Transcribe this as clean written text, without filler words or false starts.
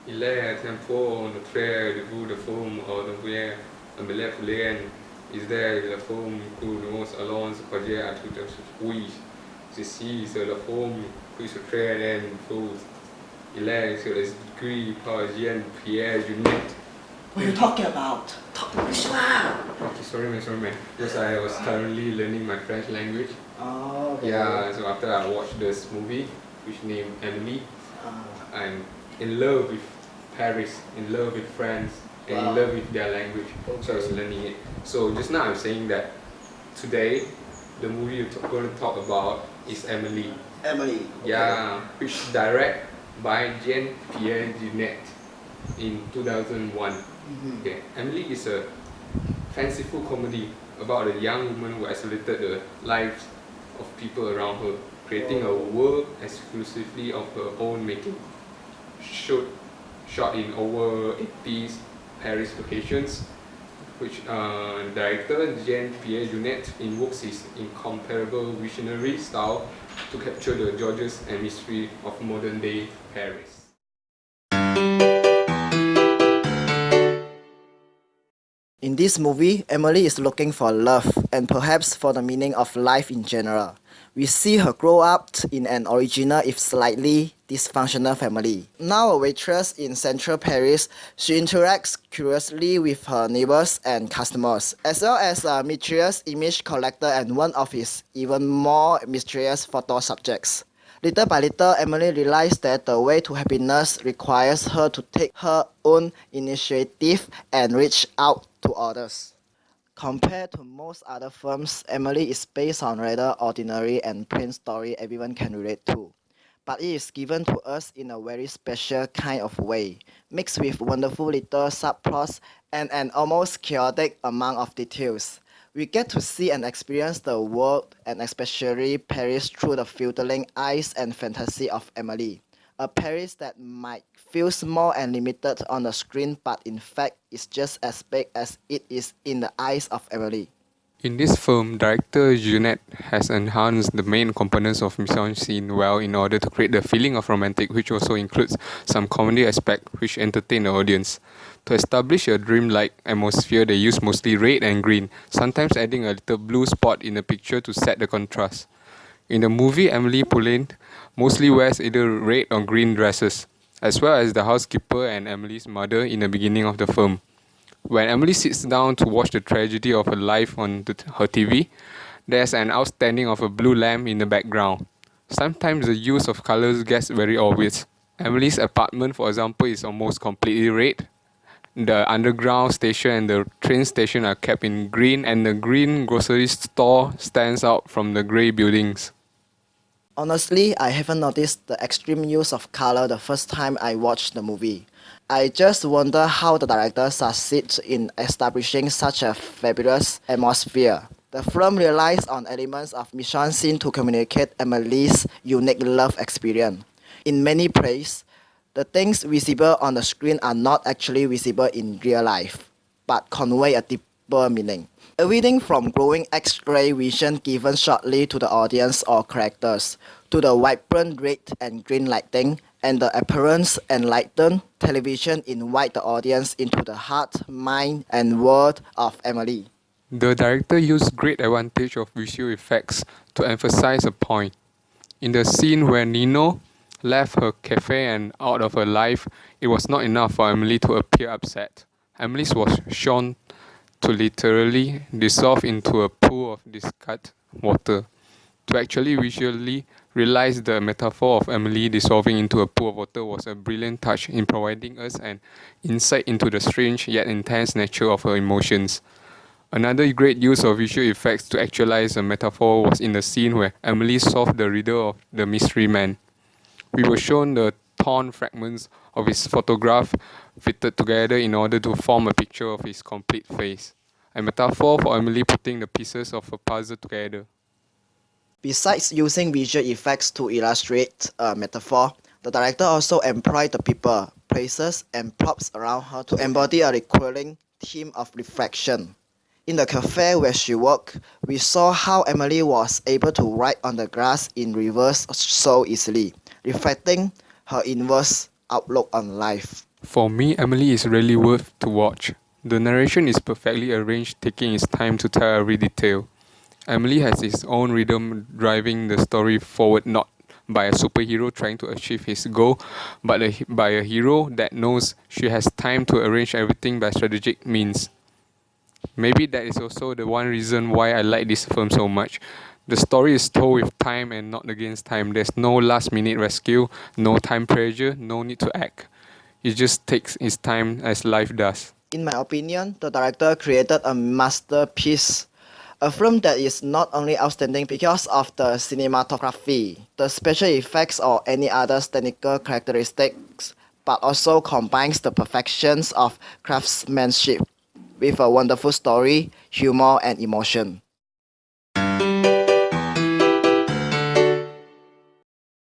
Il est un peu en train de vous de forme ou d'envoyer un billet pour l'N. Is there la forme que nous allons projet à tout un oui. Ceci c'est la forme que se crée en faux. Il est sur l'esprit parisien Pierre Junet. What are you talking about? Talk English lah. Okay, sorry man. Because I was currently learning my French language. Oh, okay. Yeah, so after I watched this movie, which named Amélie, Ah, I'm in love with Paris, in love with France, and Wow. in love with their language. So I was Okay. learning it. So just now I'm saying that today, the movie we're going to talk about is Amélie. Emily. Okay. Yeah, which direct by Jean-Pierre Jeunet in 2001. Okay, Amélie is a fanciful comedy about a young woman who isolated the lives of people around her, creating a world exclusively of her own making. Shot, shot in over 80s Paris locations, which director Jean-Pierre Jeunet invokes his incomparable visionary style to capture the joys and mystery of modern-day Paris. In this movie, Emily is looking for love and perhaps for the meaning of life in general. We see her grow up in an original if slightly dysfunctional family. Now a waitress in central Paris, she interacts curiously with her neighbors and customers, as well as a mysterious image collector and one of his even more mysterious photo subjects. Little by little, Emily realized that the way to happiness requires her to take her own initiative and reach out to others. Compared to most other films, Emily is based on rather ordinary and plain story everyone can relate to. But it is given to us in a very special kind of way, mixed with wonderful little subplots and an almost chaotic amount of details. We get to see and experience the world and especially Paris through the filtering eyes and fantasy of Emily. A Paris that might feel small and limited on the screen but in fact is just as big as it is in the eyes of Emily. In this film, director Jeanette has enhanced the main components of mise-en-scene well in order to create the feeling of romantic, which also includes some comedy aspect which entertain the audience. To establish a dreamlike atmosphere, they use mostly red and green, sometimes adding a little blue spot in the picture to set the contrast. In the movie, Emily Poulain mostly wears either red or green dresses, as well as the housekeeper and Emily's mother in the beginning of the film. When Emily sits down to watch the tragedy of her life on her TV, there's an outstanding of a blue lamp in the background. Sometimes the use of colors gets very obvious. Emily's apartment, for example, is almost completely red. The underground station and the train station are kept in green, and the green grocery store stands out from the grey buildings. Honestly, I haven't noticed the extreme use of color the first time I watched the movie. I just wonder how the director succeeds in establishing such a fabulous atmosphere. The film relies on elements of mise-en-scene to communicate Emily's unique love experience. In many places, the things visible on the screen are not actually visible in real life, but convey a deeper meaning. Everything from glowing X-ray vision given shortly to the audience or characters, to the vibrant red and green lighting, and the appearance enlightened television invite the audience into the heart, mind, and world of Emily. The director used great advantage of visual effects to emphasize a point. In the scene where Nino left her cafe and out of her life, it was not enough for Emily to appear upset. Emily's was shown to literally dissolve into a pool of discarded water. To actually visually realize the metaphor of Emily dissolving into a pool of water was a brilliant touch in providing us an insight into the strange yet intense nature of her emotions. Another great use of visual effects to actualize a metaphor was in the scene where Emily solved the riddle of the mystery man. We were shown the torn fragments of his photograph fitted together in order to form a picture of his complete face, a metaphor for Emily putting the pieces of a puzzle together. Besides using visual effects to illustrate a metaphor, the director also employed the people, places, and props around her to embody a recurring theme of reflection. In the cafe where she worked, we saw how Emily was able to write on the glass in reverse so easily, reflecting her inverse outlook on life. For me, Amélie is really worth to watch. The narration is perfectly arranged, taking its time to tell every detail. Amélie has its own rhythm driving the story forward, not by a superhero trying to achieve his goal, but by a hero that knows she has time to arrange everything by strategic means. Maybe that is also the one reason why I like this film so much. The story is told with time and not against time. There's no last minute rescue, no time pressure, no need to act. It just takes its time as life does. In my opinion, the director created a masterpiece. A film that is not only outstanding because of the cinematography, the special effects, or any other technical characteristics, but also combines the perfections of craftsmanship with a wonderful story, humor, and emotion.